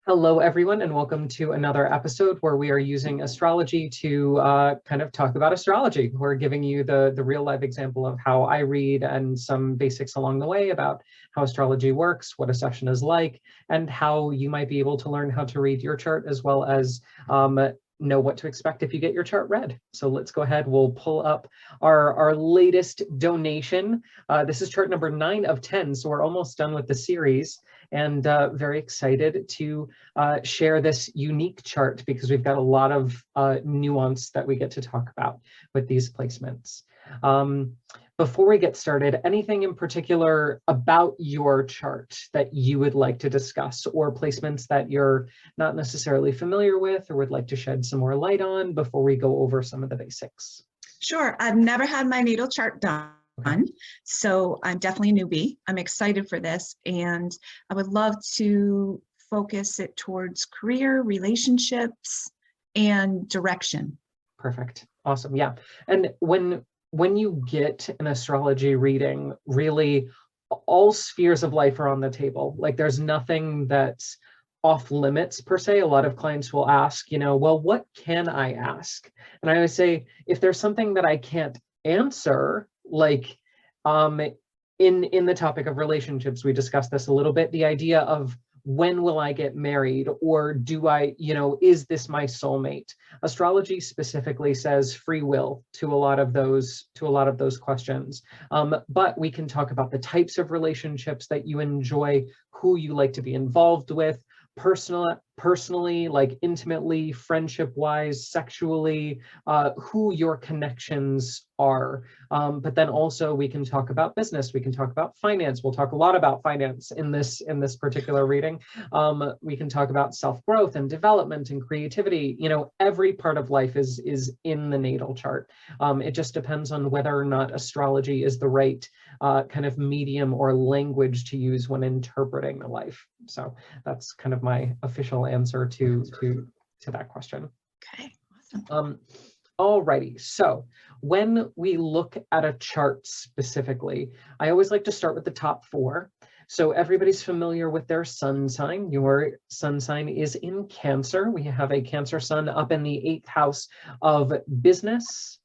Hello, everyone, and welcome to another episode where we are using astrology to kind of talk about astrology. We're giving you the real life example of how I read and some basics along the way about how astrology works, what a session is like, and how you might be able to learn how to read your chart as well as know what to expect if you get your chart read. So let's go ahead. We'll pull up our latest donation. This is chart number 9 of 10, so we're almost done with the series. And very excited to share this unique chart because we've got a lot of nuance that we get to talk about with these placements. Before we get started, anything in particular about your chart that you would like to discuss, or placements that you're not necessarily familiar with or would like to shed some more light on before we go over some of the basics? Sure. I've never had my natal chart done. So I'm definitely a newbie. I'm excited for this, and I would love to focus it towards career, relationships, and direction. Perfect. Awesome. Yeah. And when you get an astrology reading, really all spheres of life are on the table. Like there's nothing that's off limits per se. A lot of clients will ask, well, what can I ask? And I always say, if there's something that I can't answer, like in the topic of relationships, we discussed this a little bit, the idea of when will I get married, or do I, is this my soulmate? Astrology specifically says free will to a lot of those questions. But we can talk about the types of relationships that you enjoy, who you like to be involved with, personally, like intimately, friendship-wise, sexually, who your connections are. But then also we can talk about business, we can talk about finance. We'll talk a lot about finance in this particular reading. We can talk about self-growth and development and creativity. Every part of life is in the natal chart. It just depends on whether or not astrology is the right kind of medium or language to use when interpreting the life. So that's kind of my official answer to that question. Okay, awesome. Alrighty, so when we look at a chart specifically, I always like to start with the top 4. So everybody's familiar with their sun sign. Your sun sign is in Cancer. We have a Cancer sun up in the 8th house of business,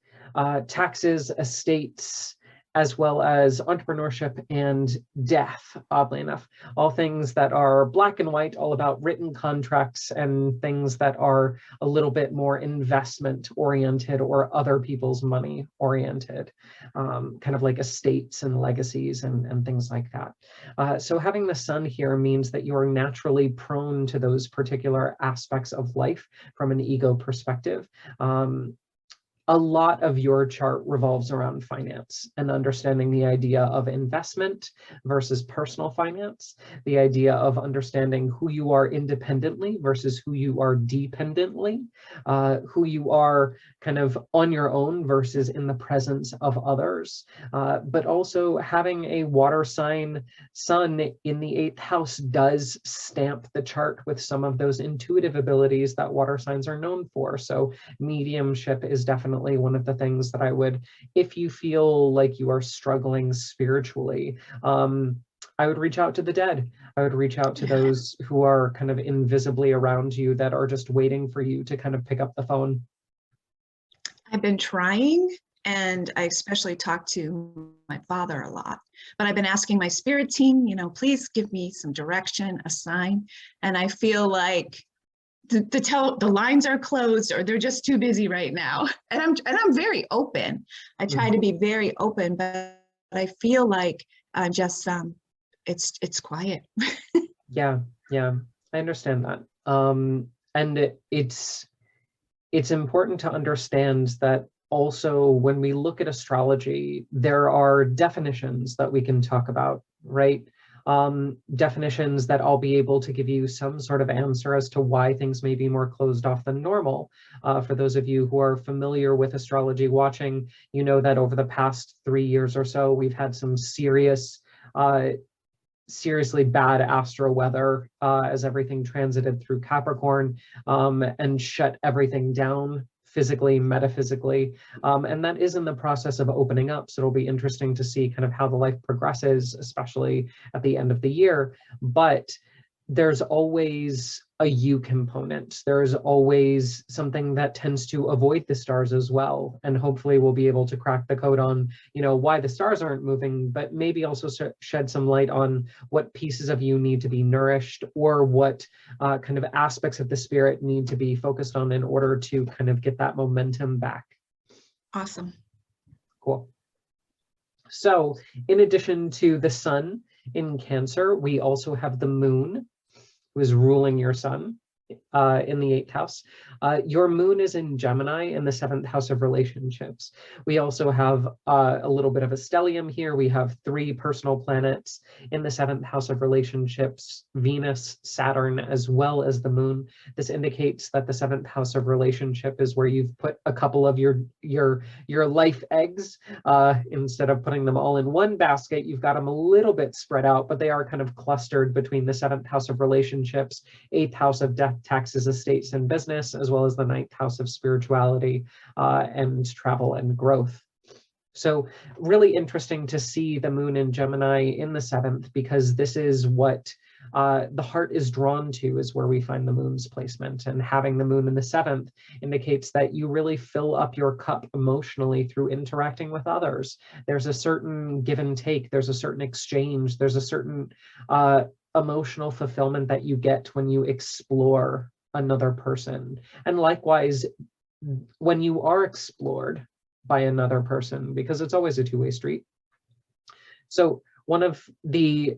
taxes, estates, as well as entrepreneurship and death, oddly enough. All things that are black and white, all about written contracts and things that are a little bit more investment oriented or other people's money oriented, kind of like estates and legacies and things like that. So having the sun here means that you are naturally prone to those particular aspects of life from an ego perspective. A lot of your chart revolves around finance and understanding the idea of investment versus personal finance, the idea of understanding who you are independently versus who you are dependently, who you are kind of on your own versus in the presence of others, but also having a water sign sun in the 8th house does stamp the chart with some of those intuitive abilities that water signs are known for. So mediumship is definitely one of the things that I would, if you feel like you are struggling spiritually, I would reach out to the dead. I would reach out to those who are kind of invisibly around you that are just waiting for you to kind of pick up the phone. I've been trying, and I especially talk to my father a lot, but I've been asking my spirit team, please give me some direction, a sign. And I feel like the lines are closed, or they're just too busy right now. And I'm very open. I try to be very open, but I feel like I'm just it's quiet. Yeah, I understand that. And it's important to understand that also when we look at astrology, there are definitions that we can talk about, right? Definitions that I'll be able to give you some sort of answer as to why things may be more closed off than normal. For those of you who are familiar with astrology watching, you know that over the past 3 years or so, we've had some seriously bad astro weather as everything transited through Capricorn and shut everything down physically, metaphysically, and that is in the process of opening up. So it'll be interesting to see kind of how the life progresses, especially at the end of the year. But there's always a you component. There's always something that tends to avoid the stars as well. And hopefully we'll be able to crack the code on, why the stars aren't moving, but maybe also shed some light on what pieces of you need to be nourished, or what kind of aspects of the spirit need to be focused on in order to kind of get that momentum back. Awesome. Cool. So in addition to the sun in Cancer, we also have the moon, who is ruling your sun in the 8th house. Your moon is in Gemini in the 7th house of relationships. We also have a little bit of a stellium here. We have 3 personal planets in the 7th house of relationships: Venus, Saturn, as well as the moon. This indicates that the 7th house of relationship is where you've put a couple of your life eggs. Instead of putting them all in one basket, you've got them a little bit spread out, but they are kind of clustered between the 7th house of relationships, 8th house of death, taxes, estates, and business, as well as the 9th house of spirituality and travel and growth. So really interesting to see the moon in Gemini in the 7th, because this is what the heart is drawn to, is where we find the moon's placement. And having the moon in the 7th indicates that you really fill up your cup emotionally through interacting with others. There's a certain give and take, there's a certain exchange, there's a certain emotional fulfillment that you get when you explore another person. And likewise, when you are explored by another person, because it's always a two-way street. So one of the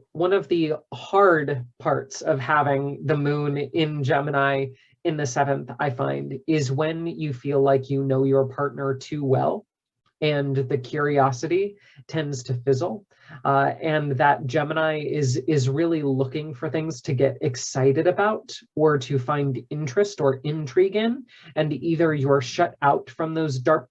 hard parts of having the moon in Gemini in the 7th, I find, is when you feel like you know your partner too well, and the curiosity tends to fizzle, and that Gemini is really looking for things to get excited about, or to find interest or intrigue in, and either you're shut out from those dark,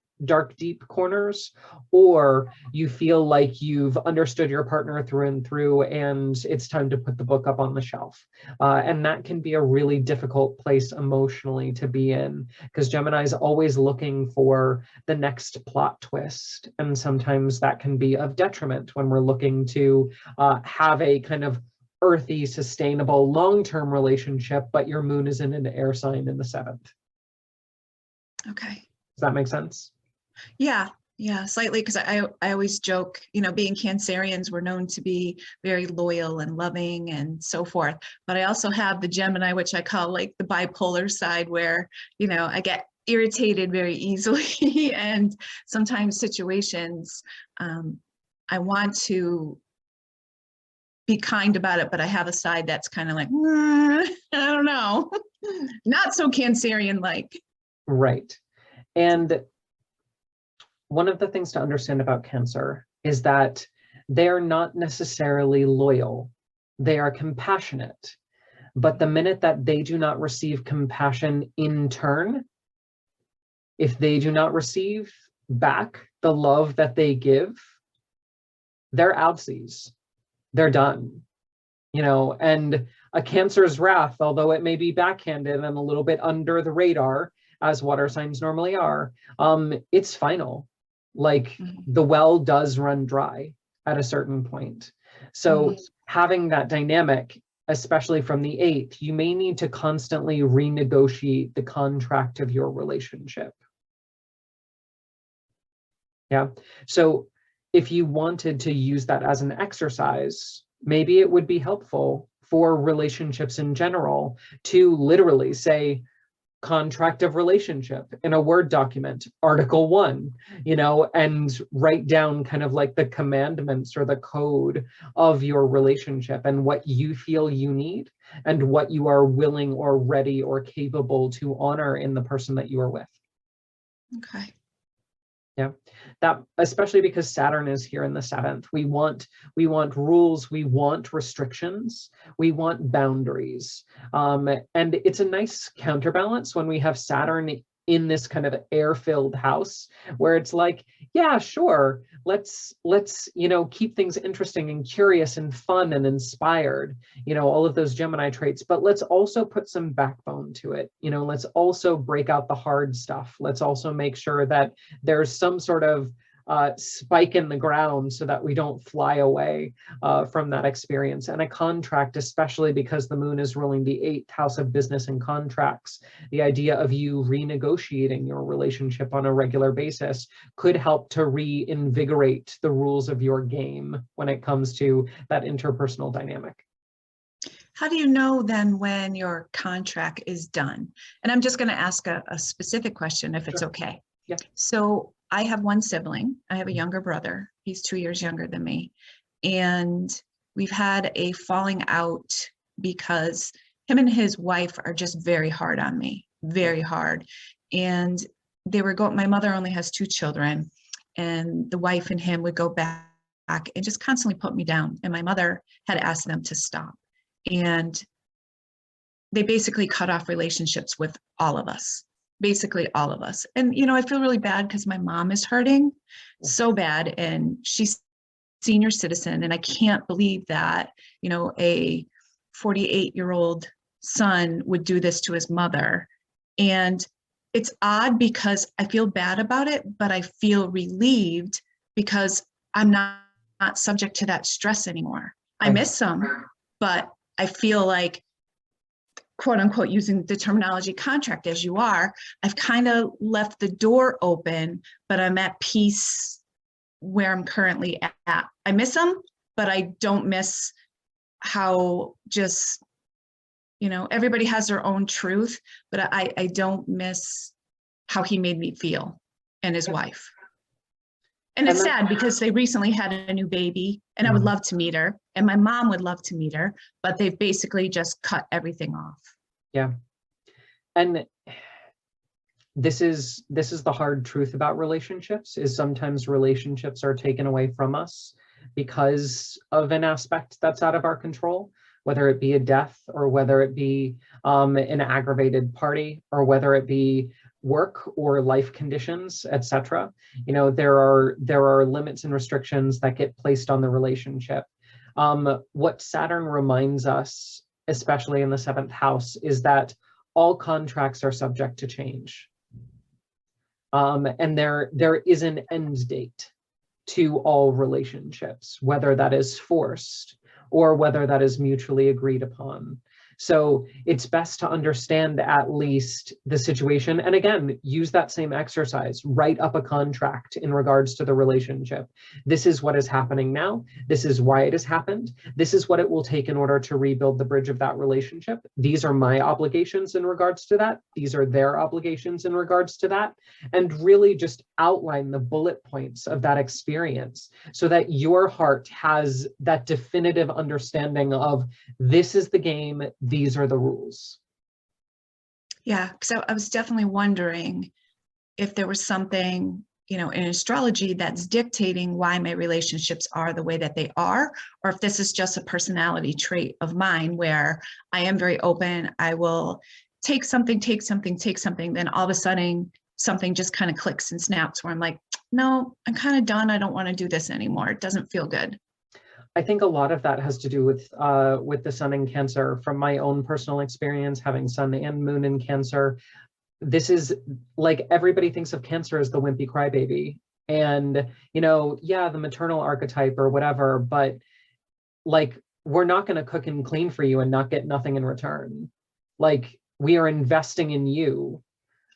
deep corners, or you feel like you've understood your partner through and through, and it's time to put the book up on the shelf. And that can be a really difficult place emotionally to be in, because Gemini is always looking for the next plot twist. And sometimes that can be of detriment when we're looking to have a kind of earthy, sustainable, long-term relationship, but your moon is in an air sign in the 7th. Okay. Does that make sense? Yeah, slightly, because I always joke, being Cancerians, we're known to be very loyal and loving and so forth. But I also have the Gemini, which I call like the bipolar side, where, I get irritated very easily. And sometimes situations, I want to be kind about it, but I have a side that's kind of like, I don't know, not so Cancerian-like. Right. And one of the things to understand about Cancer is that they're not necessarily loyal. They are compassionate. But the minute that they do not receive compassion in turn, if they do not receive back the love that they give, they're outsies. They're done. And a Cancer's wrath, although it may be backhanded and a little bit under the radar, as water signs normally are, it's final. Like, the well does run dry at a certain point. So having that dynamic, especially from the 8th, you may need to constantly renegotiate the contract of your relationship. Yeah. So if you wanted to use that as an exercise, maybe it would be helpful for relationships in general to literally say, contract of relationship in a Word document, Article 1, and write down kind of like the commandments or the code of your relationship, and what you feel you need, and what you are willing or ready or capable to honor in the person that you are with. Okay. Yeah, that, especially because Saturn is here in the 7th. We want rules, we want restrictions, we want boundaries. And it's a nice counterbalance when we have Saturn in this kind of air-filled house, where it's like, yeah, sure, let's keep things interesting and curious and fun and inspired, all of those Gemini traits, but let's also put some backbone to it. Let's also break out the hard stuff. Let's also make sure that there's some sort of spike in the ground so that we don't fly away from that experience. And a contract, especially because the moon is ruling the 8th house of business and contracts, the idea of you renegotiating your relationship on a regular basis could help to reinvigorate the rules of your game when it comes to that interpersonal dynamic. How do you know then when your contract is done? And I'm just going to ask a specific question if it's okay. Yeah. So I have one sibling. I have a younger brother. He's 2 years younger than me. And we've had a falling out because him and his wife are just very hard on me, very hard. And they were going, my mother only has 2 children, and the wife and him would go back and just constantly put me down. And my mother had asked them to stop. And they basically cut off relationships with all of us, basically all of us. And, you know, I feel really bad because my mom is hurting so bad, and she's senior citizen. And I can't believe that, you know, a 48-year-old son would do this to his mother. And it's odd because I feel bad about it, but I feel relieved because I'm not subject to that stress anymore. I miss him, but I feel like, quote unquote, using the terminology contract as you are, I've kind of left the door open, but I'm at peace where I'm currently at. I miss him, but I don't miss how just, you know, everybody has their own truth, but I don't miss how he made me feel and his wife. And it's sad because they recently had a new baby, and I would love to meet her, and my mom would love to meet her, but they've basically just cut everything off. Yeah. And this is the hard truth about relationships, is sometimes relationships are taken away from us because of an aspect that's out of our control, whether it be a death, or whether it be an aggravated party, or whether it be work or life conditions, etc. You know, there are limits and restrictions that get placed on the relationship. What Saturn reminds us, especially in the 7th house, is that all contracts are subject to change. And there is an end date to all relationships, whether that is forced or whether that is mutually agreed upon. So it's best to understand at least the situation. And again, use that same exercise, write up a contract in regards to the relationship. This is what is happening now. This is why it has happened. This is what it will take in order to rebuild the bridge of that relationship. These are my obligations in regards to that. These are their obligations in regards to that. And really just outline the bullet points of that experience so that your heart has that definitive understanding of, this is the game, these are the rules. Yeah, because I was definitely wondering if there was something, you know, in astrology that's dictating why my relationships are the way that they are, or if this is just a personality trait of mine where I am very open. I will take something, then all of a sudden something just kind of clicks and snaps where I'm like, no, I'm kind of done. I don't want to do this anymore. It doesn't feel good. I think a lot of that has to do with the sun in Cancer. From my own personal experience, having sun and moon in Cancer, this is like, everybody thinks of Cancer as the wimpy crybaby, and, you know, yeah, the maternal archetype or whatever, but like, we're not going to cook and clean for you and not get nothing in return. Like, we are investing in you.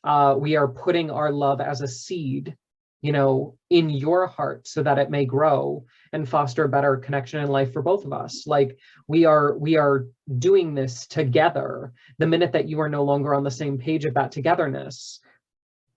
We are putting our love as a seed, you know, in your heart so that it may grow and foster a better connection in life for both of us. Like, we are doing this together. The minute that you are no longer on the same page of that togetherness,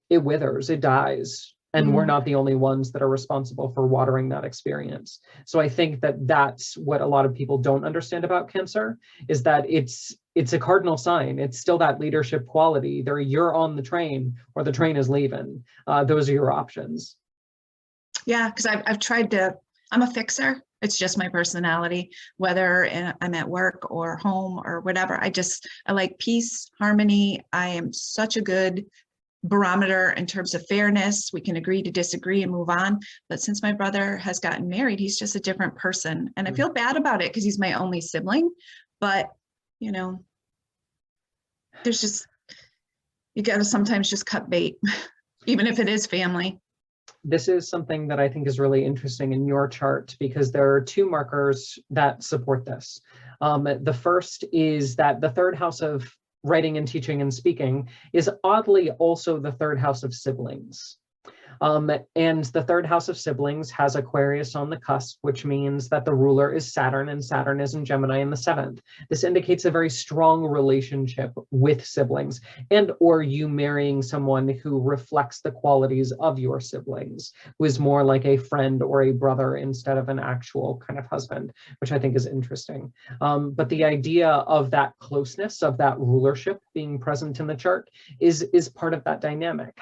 it withers, it dies. And we're not the only ones that are responsible for watering that experience. So I think that that's what a lot of people don't understand about Cancer, is that it's a cardinal sign. It's still that leadership quality. Either you're on the train or the train is leaving. Those are your options. Yeah, because I've tried to, I'm a fixer. It's just my personality, whether I'm at work or home or whatever. I like peace, harmony. I am such a good barometer in terms of fairness. We can agree to disagree and move on. But since my brother has gotten married, he's just a different person. And I feel bad about it because he's my only sibling. But, you know, there's just, you got to sometimes just cut bait, even if it is family. this is something that I think is really interesting in your chart, because there are two markers that support this. The first is that the third house of writing and teaching and speaking is oddly also the third house of siblings. And the third house of siblings has Aquarius on the cusp, which means that the ruler is Saturn, and Saturn is in Gemini in the seventh. This indicates a very strong relationship with siblings, and or you marrying someone who reflects the qualities of your siblings, who is more like a friend or a brother instead of an actual kind of husband, which I think is interesting. But the idea of that closeness, of that rulership being present in the chart is part of that dynamic.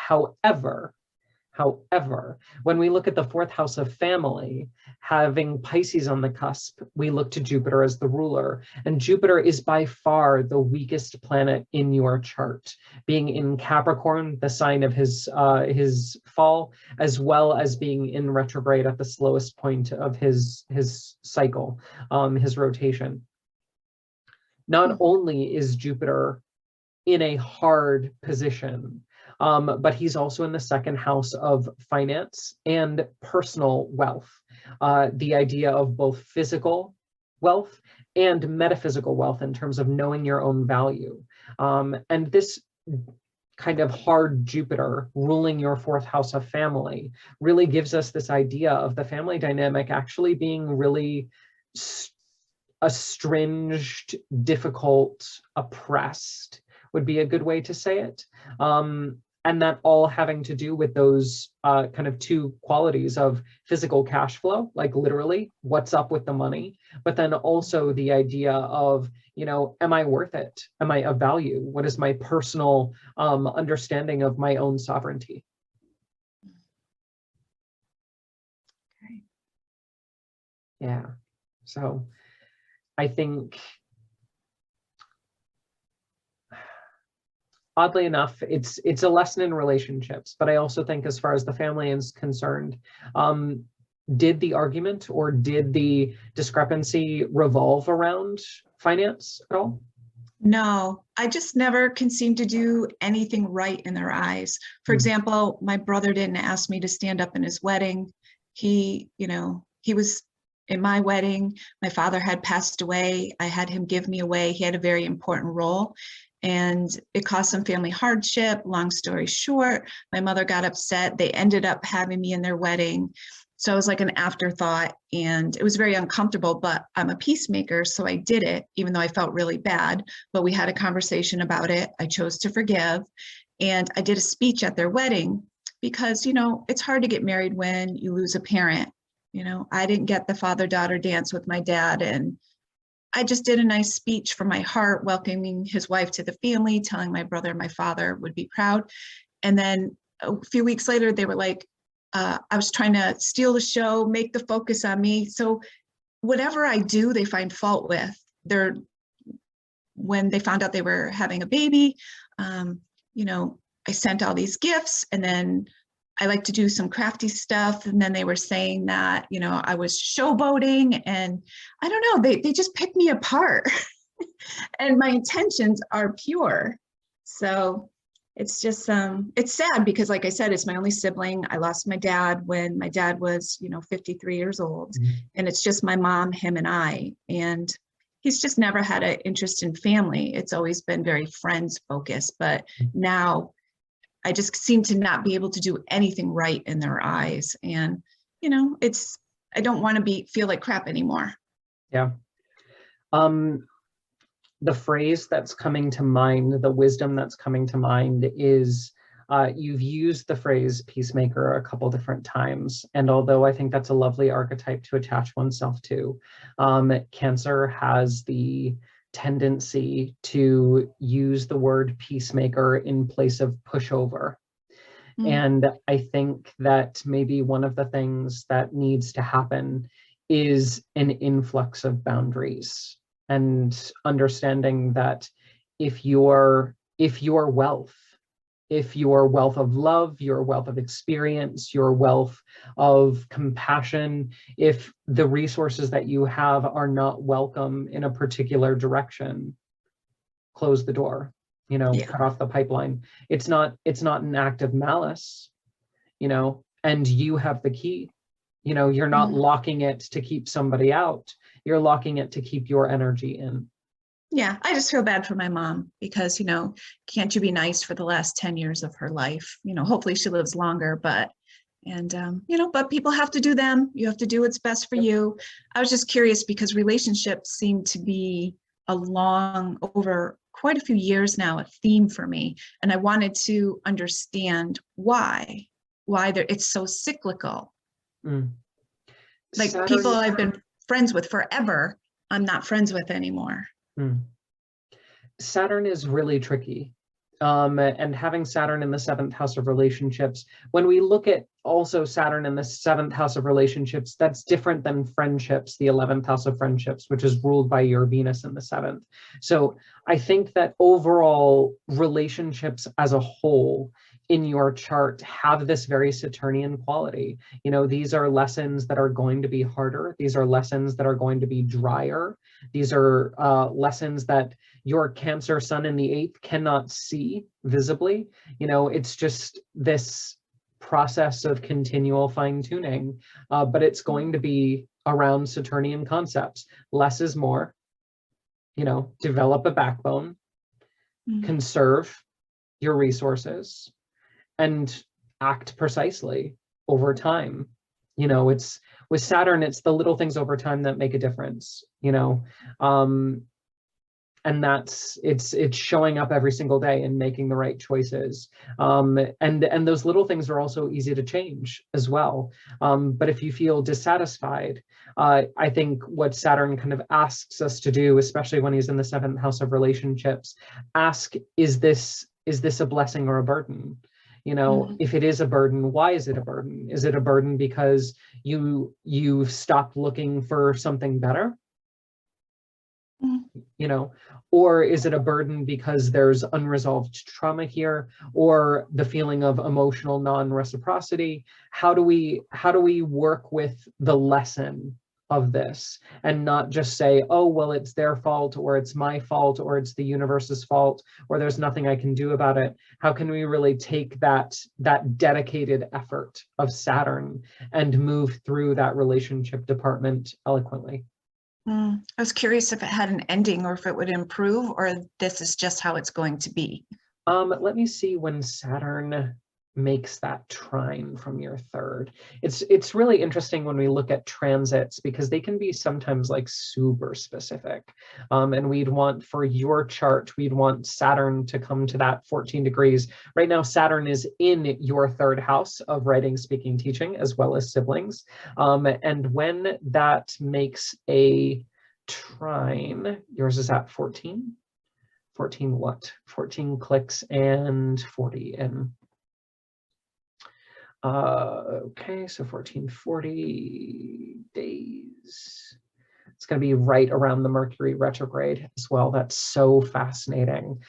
However, when we look at the fourth house of family, having Pisces on the cusp, we look to Jupiter as the ruler. And Jupiter is by far the weakest planet in your chart, being in Capricorn, the sign of his fall, as well as being in retrograde at the slowest point of his cycle, his rotation. Not only is Jupiter in a hard position, but he's also in the second house of finance and personal wealth. The idea of both physical wealth and metaphysical wealth in terms of knowing your own value. And this kind of hard Jupiter ruling your fourth house of family really gives us this idea of the family dynamic actually being really estranged, difficult, oppressed would be a good way to say it. And that all having to do with those kind of two qualities of physical cash flow, like literally what's up with the money, but then also the idea of, you know, am I worth it? Am I of value? What is my personal understanding of my own sovereignty? Okay. Yeah, so I think, oddly enough, it's a lesson in relationships, but I also think as far as the family is concerned, did the argument or did the discrepancy revolve around finance at all? No, I just never can seem to do anything right in their eyes. For example, my brother didn't ask me to stand up in his wedding. He was in my wedding. My father had passed away. I had him give me away. He had a very important role, and it caused some family hardship. Long story short, my mother got upset. They ended up having me in their wedding. So it was like an afterthought, and it was very uncomfortable, but I'm a peacemaker, so I did it, even though I felt really bad. But we had a conversation about it. I chose to forgive, and I did a speech at their wedding because, you know, it's hard to get married when you lose a parent. You know, I didn't get the father-daughter dance with my dad, and I just did a nice speech from my heart, welcoming his wife to the family, telling my brother and my father would be proud. And then a few weeks later, they were like, I was trying to steal the show, make the focus on me. So whatever I do, they find fault with. When they found out they were having a baby, you know, I sent all these gifts, and then I like to do some crafty stuff. And then they were saying that, you know, I was showboating, and I don't know, they just picked me apart. And my intentions are pure. So it's just, it's sad because, like I said, it's my only sibling. I lost my dad when my dad was, you know, 53 years old. And it's just my mom, him, and I. And he's just never had an interest in family. It's always been very friends focused. But now I just seem to not be able to do anything right in their eyes. And, you know, I don't want to feel like crap anymore. Yeah. The phrase that's coming to mind, the wisdom that's coming to mind is, you've used the phrase peacemaker a couple different times. And although I think that's a lovely archetype to attach oneself to, Cancer has the tendency to use the word peacemaker in place of pushover. And I think that maybe one of the things that needs to happen is an influx of boundaries, and understanding that if your wealth, if your wealth of love, your wealth of experience, your wealth of compassion, if the resources that you have are not welcome in a particular direction, close the door, you know, cut off the pipeline. It's not an act of malice, you know, and you have the key. You know, you're not locking it to keep somebody out. You're locking it to keep your energy in. Yeah, I just feel bad for my mom because, can't you be nice for the last 10 years of her life? Hopefully she lives longer, but people have to do them. You have to do what's best for you. I was just curious because relationships seem to be over quite a few years now, a theme for me. And I wanted to understand why it's so cyclical. Like Saturn, people I've been friends with forever, I'm not friends with anymore. Saturn is really tricky. And having Saturn in the 7th house of relationships, when we look at also Saturn in the 7th house of relationships, that's different than friendships, the 11th house of friendships, which is ruled by your Venus in the 7th. So I think that overall relationships as a whole in your chart have this very Saturnian quality. These are lessons that are going to be harder. These are lessons that are going to be drier. These are lessons that your Cancer sun in the 8th cannot see visibly. It's just this process of continual fine-tuning, but it's going to be around Saturnian concepts. Less is more. Develop a backbone, conserve your resources, and act precisely over time. It's with Saturn, it's the little things over time that make a difference. And that's it's showing up every single day and making the right choices. And those little things are also easy to change as well. But if you feel dissatisfied, I think what Saturn kind of asks us to do, especially when he's in the 7th house of relationships, ask, is this a blessing or a burden? If it is a burden, why is it a burden? Is it a burden because you've stopped looking for something better? Or is it a burden because there's unresolved trauma here, or the feeling of emotional non-reciprocity? How do we work with the lesson of this and not just say, oh, well, it's their fault, or it's my fault, or it's the universe's fault, or there's nothing I can do about it? How can we really take that dedicated effort of Saturn and move through that relationship department eloquently? I was curious if it had an ending or if it would improve, or this is just how it's going to be. Let me see when Saturn makes that trine from your 3rd. It's really interesting when we look at transits because they can be sometimes like super specific. And we'd want for your chart, we'd want Saturn to come to that 14 degrees. Right now, Saturn is in your 3rd house of writing, speaking, teaching, as well as siblings. And when that makes a trine, yours is at 14? 14 what? 14 clicks and 40 in. Okay, so 1440 days. It's going to be right around the Mercury retrograde as well. That's so fascinating.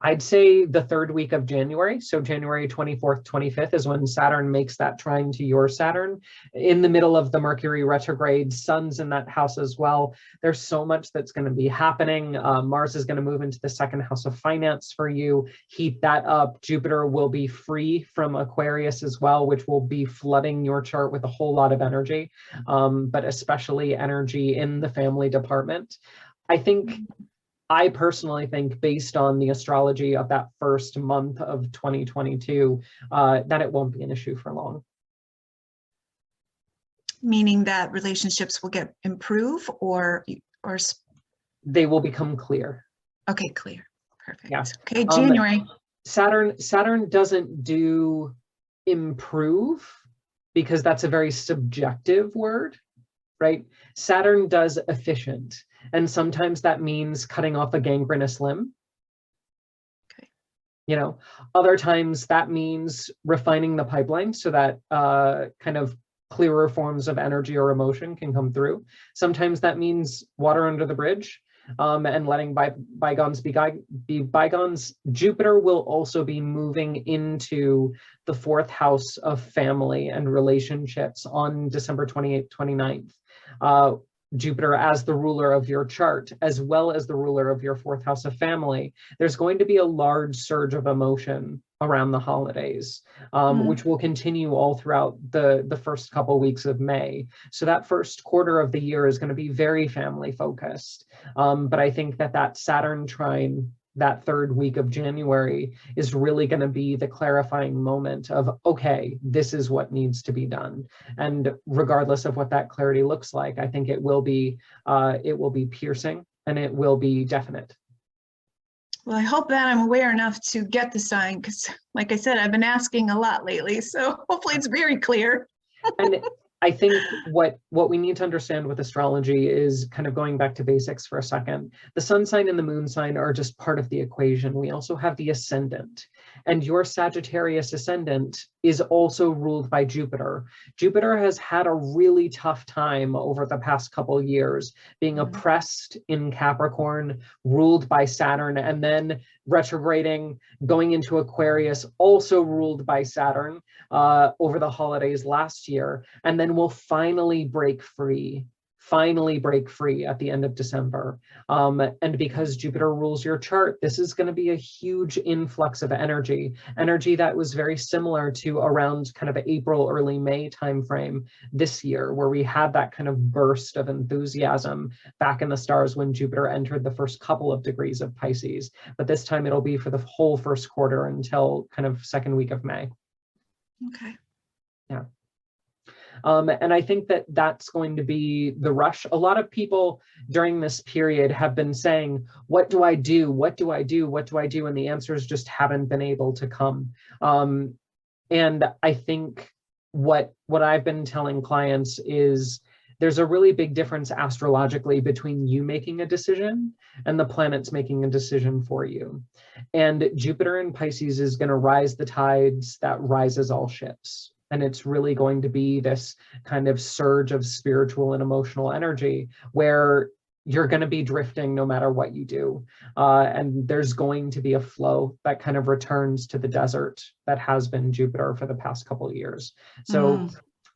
I'd say the 3rd week of January, so January 24th, 25th is when Saturn makes that trine to your Saturn. In the middle of the Mercury retrograde, Sun's in that house as well. There's so much that's going to be happening. Mars is going to move into the 2nd house of finance for you, heat that up. Jupiter will be free from Aquarius as well, which will be flooding your chart with a whole lot of energy, but especially energy in the family department. I personally think, based on the astrology of that first month of 2022, that it won't be an issue for long. Meaning that relationships will improve or they will become clear. Okay, clear. Perfect. Yeah. Okay, January. Saturn doesn't do improve because that's a very subjective word, right? Saturn does efficient. And sometimes that means cutting off a gangrenous limb. Okay. Other times that means refining the pipeline so that kind of clearer forms of energy or emotion can come through. Sometimes that means water under the bridge, and letting bygones be bygones. Jupiter will also be moving into the 4th house of family and relationships on December 28th, 29th. Jupiter as the ruler of your chart, as well as the ruler of your 4th house of family. There's going to be a large surge of emotion around the holidays, Mm. which will continue all throughout the first couple weeks of May. So that first quarter of the year is going to be very family focused. But I think that Saturn trine, that third week of January, is really going to be the clarifying moment of, okay, this is what needs to be done. And regardless of what that clarity looks like, I think it will be piercing and it will be definite. Well, I hope that I'm aware enough to get the sign, because like I said, I've been asking a lot lately. So hopefully it's very clear. And I think what we need to understand with astrology is, kind of going back to basics for a second, the sun sign and the moon sign are just part of the equation. We also have the ascendant, and your Sagittarius ascendant is also ruled by Jupiter. Jupiter has had a really tough time over the past couple years, being oppressed in Capricorn, ruled by Saturn, and then retrograding, going into Aquarius, also ruled by Saturn over the holidays last year, and then will finally break free at the end of December. And because Jupiter rules your chart, this is going to be a huge influx of energy that was very similar to around kind of April, early May timeframe this year, where we had that kind of burst of enthusiasm back in the stars when Jupiter entered the first couple of degrees of Pisces. But this time it'll be for the whole first quarter until kind of second week of May. Okay. Yeah. And I think that's going to be the rush. A lot of people during this period have been saying, what do I do? What do I do? What do I do? And the answers just haven't been able to come. And I think what I've been telling clients is, there's a really big difference astrologically between you making a decision and the planets making a decision for you. And Jupiter in Pisces is going to rise the tides that rises all ships. And it's really going to be this kind of surge of spiritual and emotional energy where you're going to be drifting no matter what you do. And there's going to be a flow that kind of returns to the desert that has been Jupiter for the past couple of years. So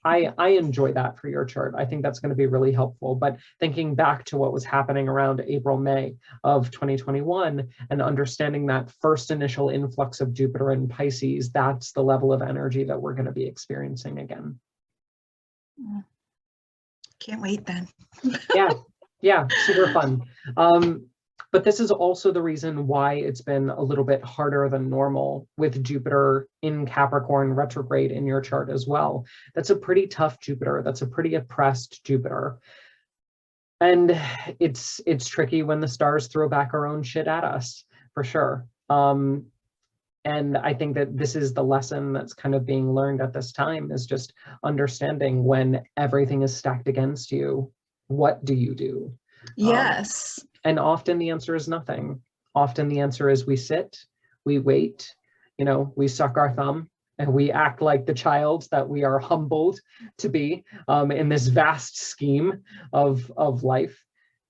I enjoy that for your chart. I think that's going to be really helpful. But thinking back to what was happening around April, May of 2021, and understanding that first initial influx of Jupiter in Pisces, that's the level of energy that we're going to be experiencing again. Can't wait then. Yeah, super fun. But this is also the reason why it's been a little bit harder than normal with Jupiter in Capricorn retrograde in your chart as well. That's a pretty tough Jupiter. That's a pretty oppressed Jupiter. And it's tricky when the stars throw back our own shit at us, for sure. And I think that this is the lesson that's kind of being learned at this time, is just understanding when everything is stacked against you, what do you do? Yes. And often the answer is nothing. Often the answer is we sit, we wait, we suck our thumb, and we act like the child that we are humbled to be in this vast scheme of life.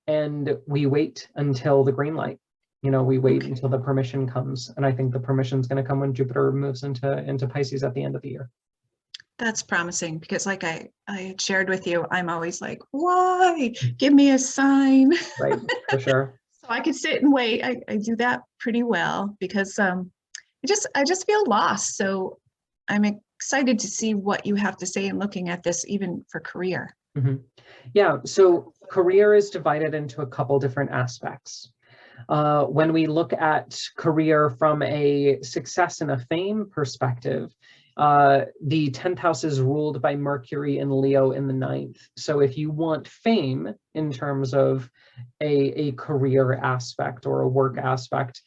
And we wait until the green light. We wait until the permission comes. And I think the permission is going to come when Jupiter moves into Pisces at the end of the year. That's promising, because like I had shared with you, I'm always like, why? Give me a sign. Right, for sure. So I can sit and wait. I do that pretty well, because I just feel lost. So I'm excited to see what you have to say in looking at this, even for career. Yeah, so career is divided into a couple different aspects. When we look at career from a success and a fame perspective, the 10th house is ruled by Mercury and Leo in the 9th. So if you want fame in terms of a career aspect or a work aspect,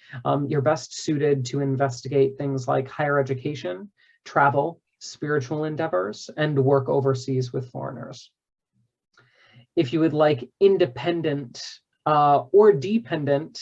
you're best suited to investigate things like higher education, travel, spiritual endeavors, and work overseas with foreigners. If you would like independent or dependent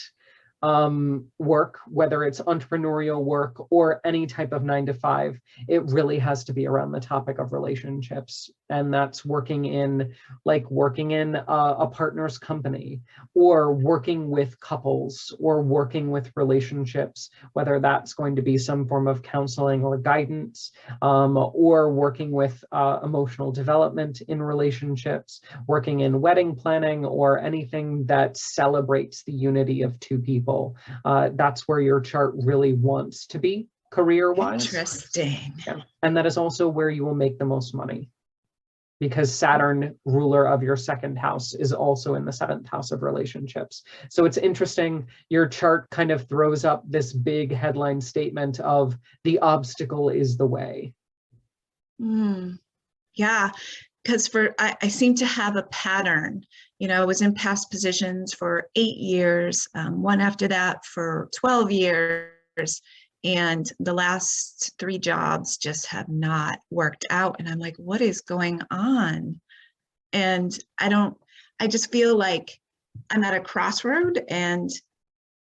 work, whether it's entrepreneurial work or any type of 9-to-5, it really has to be around the topic of relationships. And that's working in a partner's company, or working with couples, or working with relationships, whether that's going to be some form of counseling or guidance, or working with emotional development in relationships, working in wedding planning, or anything that celebrates the unity of two people. That's where your chart really wants to be career-wise. Interesting. Yeah. And that is also where you will make the most money, because Saturn, ruler of your second house, is also in the seventh house of relationships. So it's interesting, your chart kind of throws up this big headline statement of the obstacle is the way. Yeah, because I seem to have a pattern. I was in past positions for 8 years, one after that for 12 years, and the last 3 jobs just have not worked out. And I'm like, what is going on? And I just feel like I'm at a crossroad and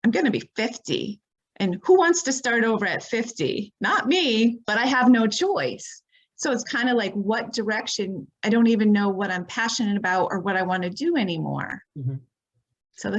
I'm going to be 50. And who wants to start over at 50? Not me, but I have no choice. So it's kind of like, what direction? I don't even know what I'm passionate about or what I want to do anymore. Mm-hmm. So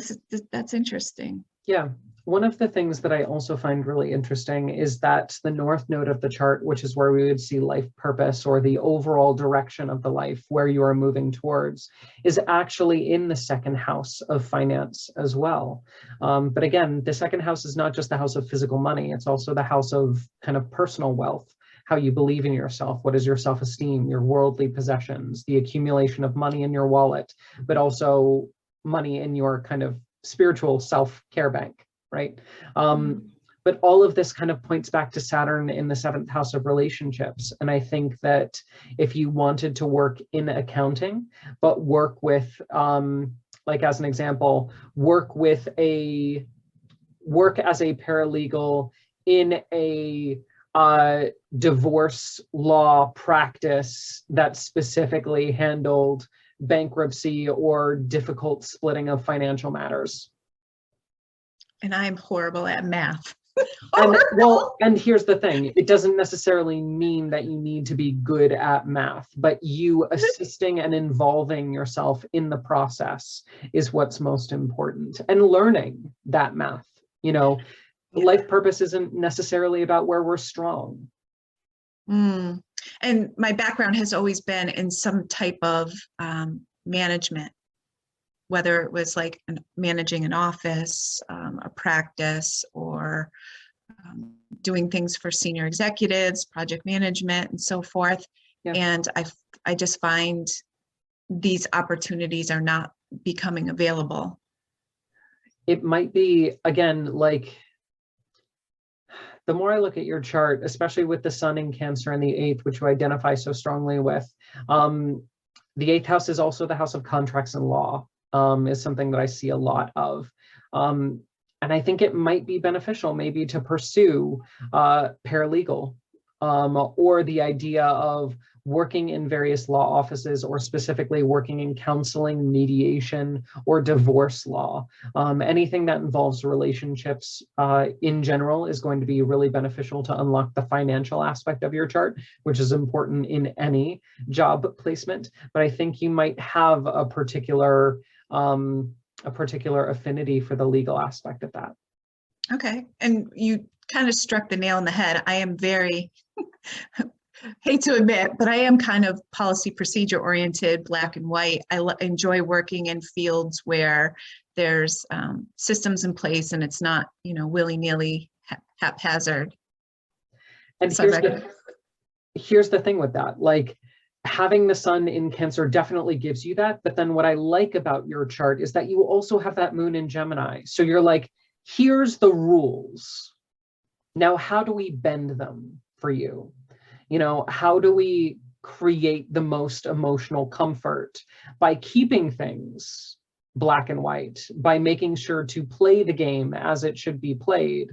that's interesting. Yeah. One of the things that I also find really interesting is that the north node of the chart, which is where we would see life purpose or the overall direction of the life where you are moving towards, is actually in the second house of finance as well. But again, the second house is not just the house of physical money. It's also the house of kind of personal wealth, how you believe in yourself, what is your self-esteem, your worldly possessions, the accumulation of money in your wallet, but also money in your kind of spiritual self-care bank, right? But all of this kind of points back to Saturn in the seventh house of relationships. And I think that if you wanted to work in accounting, but work with, like as an example, work as a paralegal in a divorce law practice that specifically handled bankruptcy or difficult splitting of financial matters. And I'm horrible at math. And here's the thing, it doesn't necessarily mean that you need to be good at math, but you assisting and involving yourself in the process is what's most important, and learning that math. Life purpose isn't necessarily about where we're strong. And my background has always been in some type of management, whether it was like managing an office, a practice, or doing things for senior executives, project management, and so forth. Yeah. And I just find these opportunities are not becoming available. It might be, again, like, the more I look at your chart, especially with the sun in Cancer and the 8th, which you identify so strongly with, the 8th house is also the house of contracts and law, is something that I see a lot of. And I think it might be beneficial maybe to pursue paralegal, or the idea of working in various law offices, or specifically working in counseling, mediation, or divorce law. Anything that involves relationships in general is going to be really beneficial to unlock the financial aspect of your chart, which is important in any job placement. But I think you might have a particular affinity for the legal aspect of that. Okay, and you kind of struck the nail on the head. I am very hate to admit, but I am kind of policy procedure oriented, black and white. I enjoy working in fields where there's systems in place and it's not, willy-nilly, haphazard. And so here's the thing with that, like, having the sun in Cancer definitely gives you that. But then what I like about your chart is that you also have that moon in Gemini. So you're like, here's the rules. Now, how do we bend them for you? How do we create the most emotional comfort by keeping things black and white, by making sure to play the game as it should be played,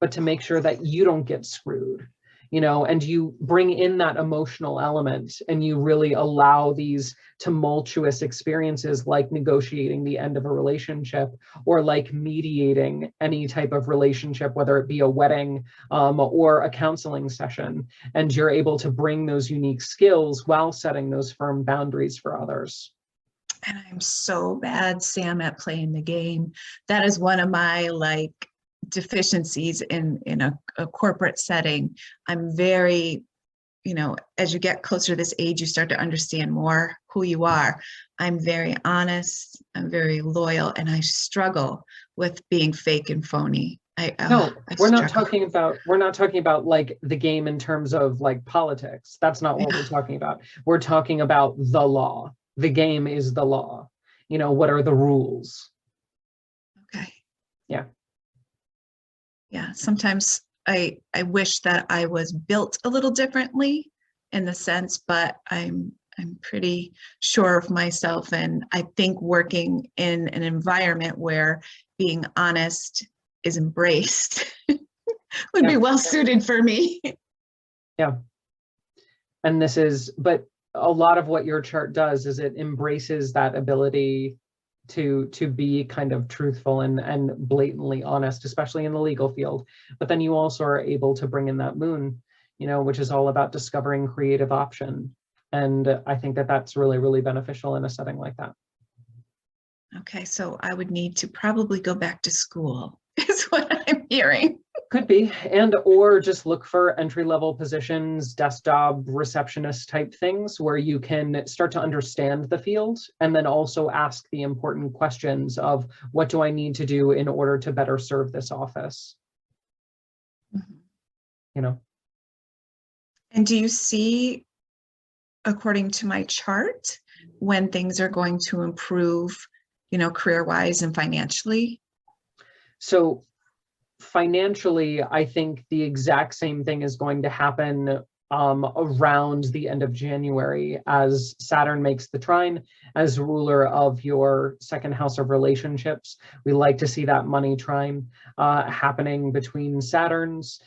but to make sure that you don't get screwed, and you bring in that emotional element, and you really allow these tumultuous experiences like negotiating the end of a relationship, or like mediating any type of relationship, whether it be a wedding or a counseling session, and you're able to bring those unique skills while setting those firm boundaries for others. And I'm so bad, Sam, at playing the game. That is one of my deficiencies in a corporate setting. I'm very, as you get closer to this age, you start to understand more who you are. I'm very honest, I'm very loyal, and I struggle with being fake and phony. No, I we're not struggle. talking about like the game in terms of like politics. That's not what Yeah. we're talking about. We're talking about the law. The game is the law. What are the rules? Okay. Yeah. Yeah. Sometimes I wish that I was built a little differently in the sense, but I'm pretty sure of myself, and I think working in an environment where being honest is embraced would Yeah. be well suited for me. Yeah. And but a lot of what your chart does is it embraces that ability to be kind of truthful and blatantly honest, especially in the legal field. But then you also are able to bring in that moon, which is all about discovering creative option. And I think that that's really, really beneficial in a setting like that. Okay, so I would need to probably go back to school, is what I'm hearing. Could be, or just look for entry-level positions, desk job, receptionist type things where you can start to understand the field and then also ask the important questions of what do I need to do in order to better serve this office? And do you see, according to my chart, when things are going to improve, career-wise and financially? So financially, I think the exact same thing is going to happen around the end of January as Saturn makes the trine as ruler of your second house of relationships. We like to see that money trine happening between Saturn's,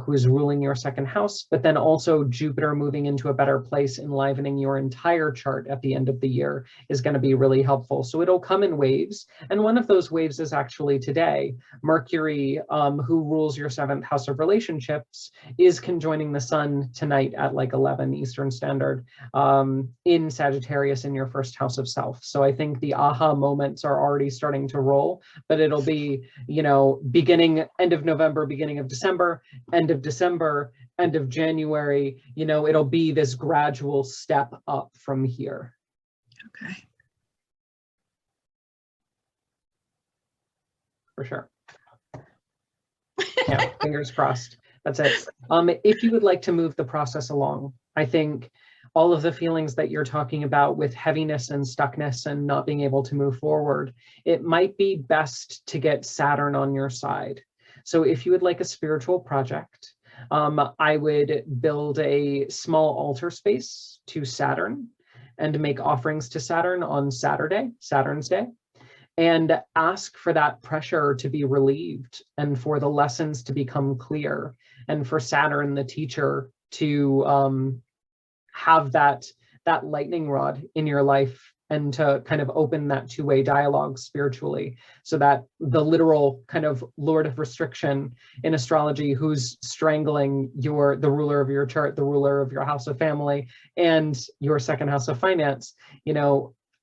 who is ruling your second house, but then also Jupiter moving into a better place, enlivening your entire chart at the end of the year is going to be really helpful. So it'll come in waves. And one of those waves is actually today. Mercury, who rules your seventh house of relationships, is conjoining the sun tonight at like 11 Eastern Standard in Sagittarius in your first house of self. So I think the aha moments are already starting to roll, but it'll be, end of November, beginning of December, end of December, end of January, it'll be this gradual step up from here. Okay. For sure. Yeah, fingers crossed. That's it. If you would like to move the process along, I think all of the feelings that you're talking about with heaviness and stuckness and not being able to move forward, it might be best to get Saturn on your side. So if you would like a spiritual project, I would build a small altar space to Saturn and make offerings to Saturn on Saturday, Saturn's Day, and ask for that pressure to be relieved and for the lessons to become clear and for Saturn, the teacher, to have that lightning rod in your life and to kind of open that two-way dialogue spiritually, so that the literal kind of lord of restriction in astrology, who's strangling the ruler of your chart, the ruler of your house of family and your second house of finance,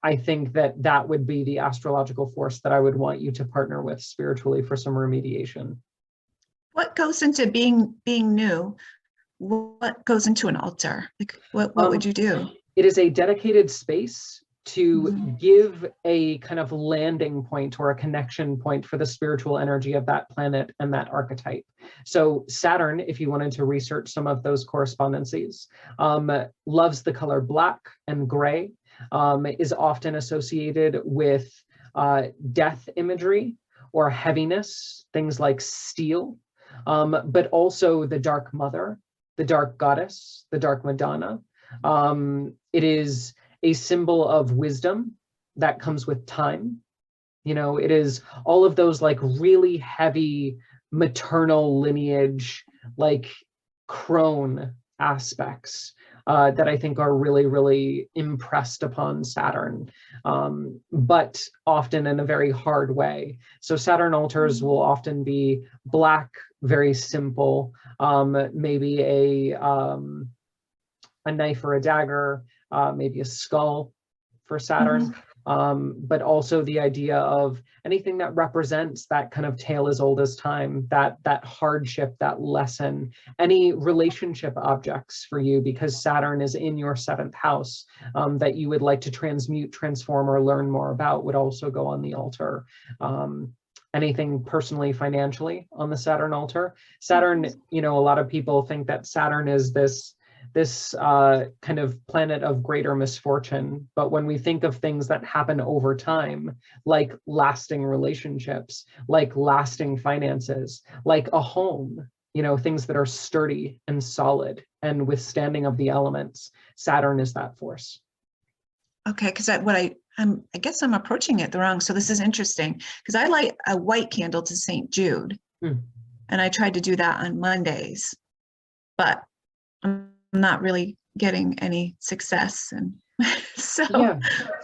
I think that would be the astrological force that I would want you to partner with spiritually for some remediation. What goes into being new? What goes into an altar? Like, what would you do? It is a dedicated space to give a kind of landing point or a connection point for the spiritual energy of that planet and that archetype. So Saturn, if you wanted to research some of those correspondences, loves the color black and gray, is often associated with death imagery or heaviness, things like steel, but also the dark mother, the dark goddess, the dark Madonna. It is a symbol of wisdom that comes with time. It is all of those like really heavy maternal lineage, like crone aspects that I think are really, really impressed upon Saturn, but often in a very hard way. So Saturn altars will often be black, very simple, maybe a knife or a dagger, maybe a skull for Saturn, but also the idea of anything that represents that kind of tale as old as time, that hardship, that lesson, any relationship objects for you, because Saturn is in your seventh house, that you would like to transmute, transform, or learn more about would also go on the altar. anything personally, financially on the Saturn altar. Saturn, you know, a lot of people think that Saturn is this kind of planet of greater misfortune. But when we think of things that happen over time, like lasting relationships, like lasting finances, like a home, you know, things that are sturdy and solid and withstanding of the elements, Saturn is that force. Okay, because I guess I'm approaching it the wrong. So this is interesting because I light a white candle to St. Jude, and I tried to do that on Mondays, but I'm not really getting any success. And so yeah,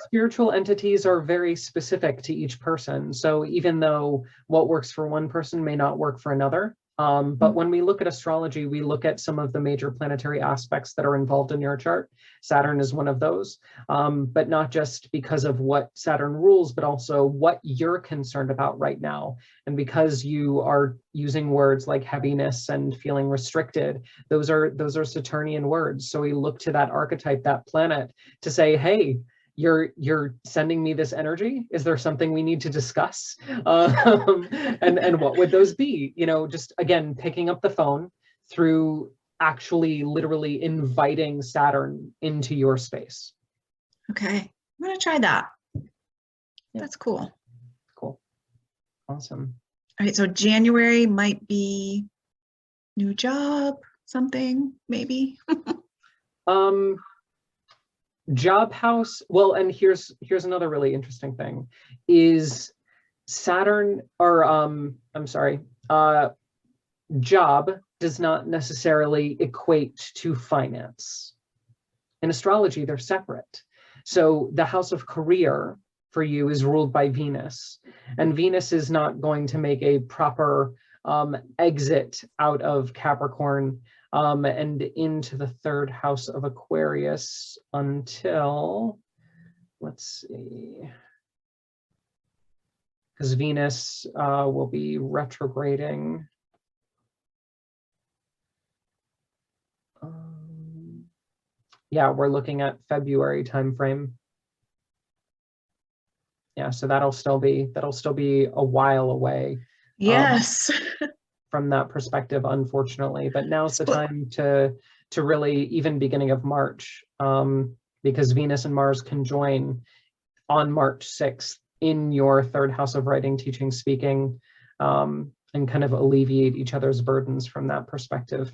spiritual entities are very specific to each person. So even though what works for one person may not work for another, but when we look at astrology, we look at some of the major planetary aspects that are involved in your chart. Saturn is one of those, but not just because of what Saturn rules, but also what you're concerned about right now. And because you are using words like heaviness and feeling restricted, those are Saturnian words. So we look to that archetype, that planet, to say, hey, you're sending me this energy. Is there something we need to discuss? And what would those be? You know, just again, picking up the phone through actually literally inviting Saturn into your space. okay, I'm gonna try that. Yeah. That's cool. Cool. Awesome. All right, so January might be new job, something maybe. Job house, well, and here's another really interesting thing is Saturn, or I'm sorry, job does not necessarily equate to finance. In astrology, they're separate. So the house of career for you is ruled by Venus, and Venus is not going to make a proper exit out of Capricorn and into the third house of Aquarius until, let's see, because Venus will be retrograding. Yeah, we're looking at February timeframe. Yeah, so that'll still be a while away. Yes. From that perspective, unfortunately, but now's the time to really, even beginning of March, because Venus and Mars conjoin on March 6th in your third house of writing, teaching, speaking, and kind of alleviate each other's burdens from that perspective.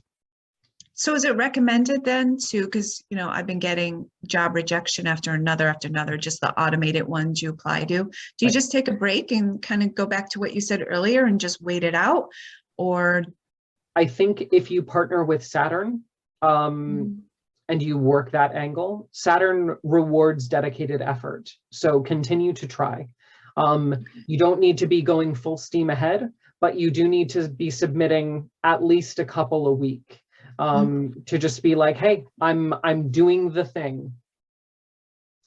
So is it recommended then to, because, you know, I've been getting job rejection after another, just the automated ones you apply to. Do you just take a break and kind of go back to what you said earlier and just wait it out? Or I think if you partner with Saturn and you work that angle, Saturn rewards dedicated effort. So continue to try. You don't need to be going full steam ahead, but you do need to be submitting at least a couple a week to just be like, hey, I'm doing the thing,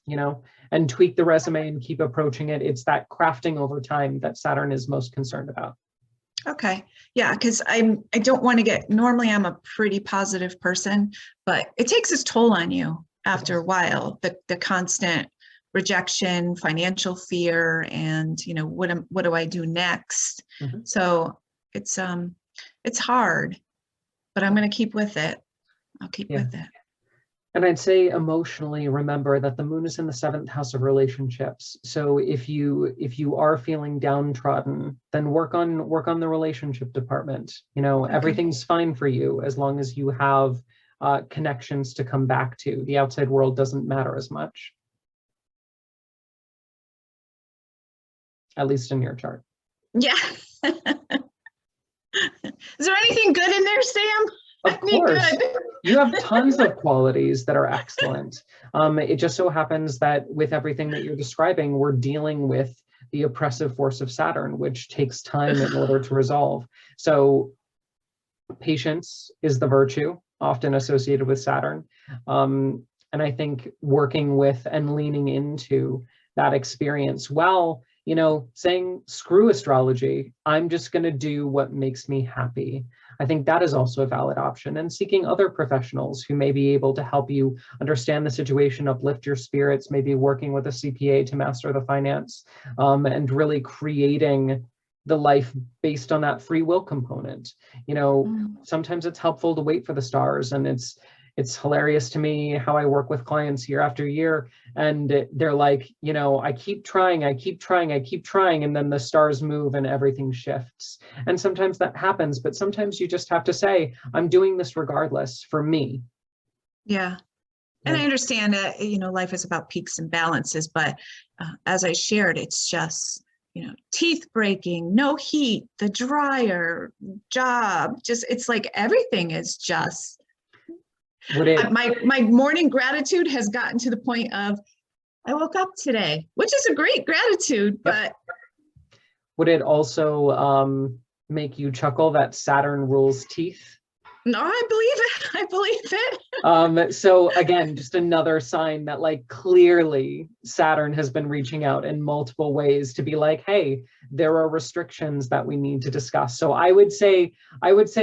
you know, and tweak the resume and keep approaching it. It's that crafting over time that Saturn is most concerned about. okay, yeah, because I don't want to get, normally I'm a pretty positive person, but it takes its toll on you after a while, the constant rejection, financial fear, and, you know, what do I do next? So it's hard, but I'm going to keep with it. I'll keep with it. And I'd say emotionally, remember that the moon is in the 7th house of relationships. So if you are feeling downtrodden, then work on the relationship department. You know, everything's fine for you as long as you have connections to come back to. The outside world doesn't matter as much. At least in your chart. Yeah. Is there anything good in there, Sam? Of course, you have tons of qualities that are excellent. It just so happens that with everything that you're describing, we're dealing with the oppressive force of Saturn, which takes time in order to resolve. So patience is the virtue often associated with Saturn. And I think working with and leaning into that experience, well, you know, saying, screw astrology, I'm just going to do what makes me happy. I think that is also a valid option, and seeking other professionals who may be able to help you understand the situation, uplift your spirits, maybe working with a CPA to master the finance, and really creating the life based on that free will component. Sometimes it's helpful to wait for the stars, and it's hilarious to me how I work with clients year after year, and they're like, I keep trying, and then the stars move and everything shifts. And sometimes that happens, but sometimes you just have to say, I'm doing this regardless for me. Yeah. And I understand that, life is about peaks and balances, but as I shared, it's just, teeth breaking, no heat, the dryer, job, it's like everything is just, my morning gratitude has gotten to the point of, I woke up today, which is a great gratitude, but. Would it also make you chuckle that Saturn rules teeth? No, I believe it. So again, just another sign that like clearly Saturn has been reaching out in multiple ways to be like, hey, there are restrictions that we need to discuss. So I would say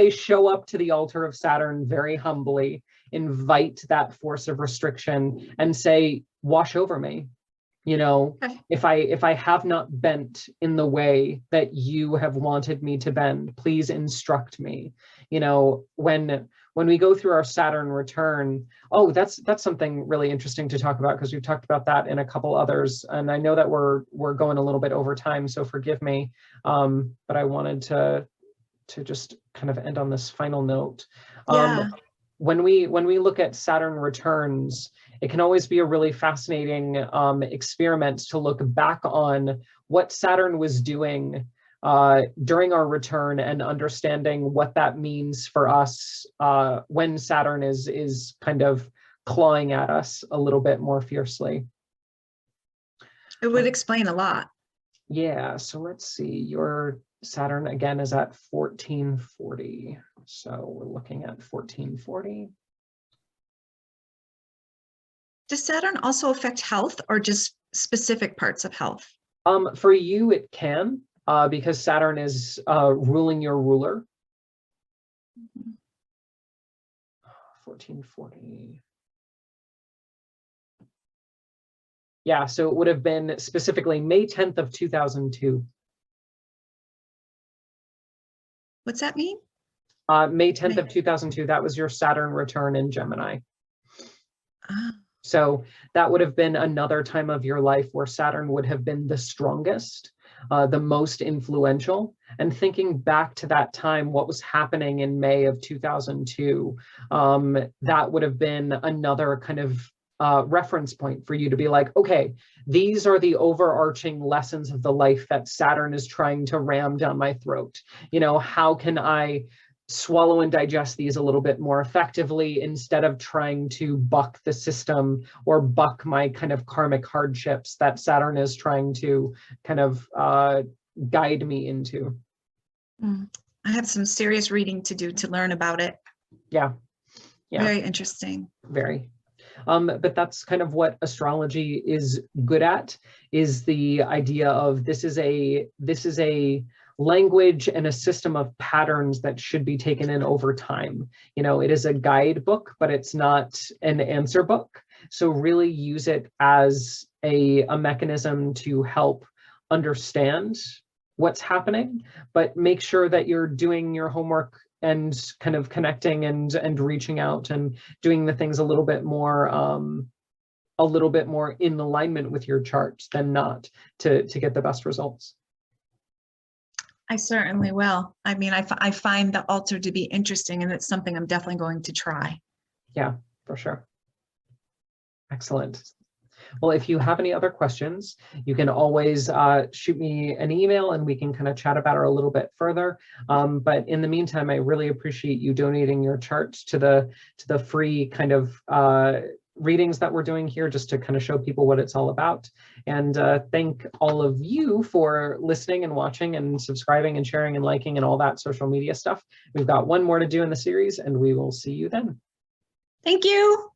show up to the altar of Saturn very humbly, invite that force of restriction and say, wash over me. If I have not bent in the way that you have wanted me to bend, please instruct me. When we go through our Saturn return, that's something really interesting to talk about, because we've talked about that in a couple others, and I know that we're going a little bit over time, so forgive me, but I wanted to just kind of end on this final note. When we look at Saturn returns, it can always be a really fascinating experiment to look back on what Saturn was doing during our return, and understanding what that means for us when Saturn is kind of clawing at us a little bit more fiercely. It would explain a lot. Yeah, so let's see. Your Saturn again is at 1440. So we're looking at 1440. Does Saturn also affect health, or just specific parts of health? For you, it can, because Saturn is ruling your ruler. 1440. Yeah, so it would have been specifically May 10th of 2002. What's that mean? May 10th of 2002, that was your Saturn return in Gemini. So that would have been another time of your life where Saturn would have been the strongest, the most influential. And thinking back to that time, what was happening in May of 2002, that would have been another kind of reference point for you to be like, okay, these are the overarching lessons of the life that Saturn is trying to ram down my throat. How can I swallow and digest these a little bit more effectively, instead of trying to buck the system or buck my kind of karmic hardships that Saturn is trying to kind of guide me into. I have some serious reading to do to learn about it. Yeah. Very interesting. Very. But that's kind of what astrology is good at, is the idea of this is a language and a system of patterns that should be taken in over time. It is a guidebook, but it's not an answer book. So really use it as a mechanism to help understand what's happening, but make sure that you're doing your homework and kind of connecting and reaching out and doing the things a little bit more in alignment with your chart than not, to get the best results. I certainly will. I mean, I find the altar to be interesting, and it's something I'm definitely going to try. Yeah, for sure. Excellent. Well, if you have any other questions, you can always shoot me an email and we can kind of chat about it a little bit further. But in the meantime, I really appreciate you donating your charts to the free kind of readings that we're doing here, just to kind of show people what it's all about. And thank all of you for listening and watching and subscribing and sharing and liking and all that social media stuff. We've got one more to do in the series, and we will see you then. Thank you.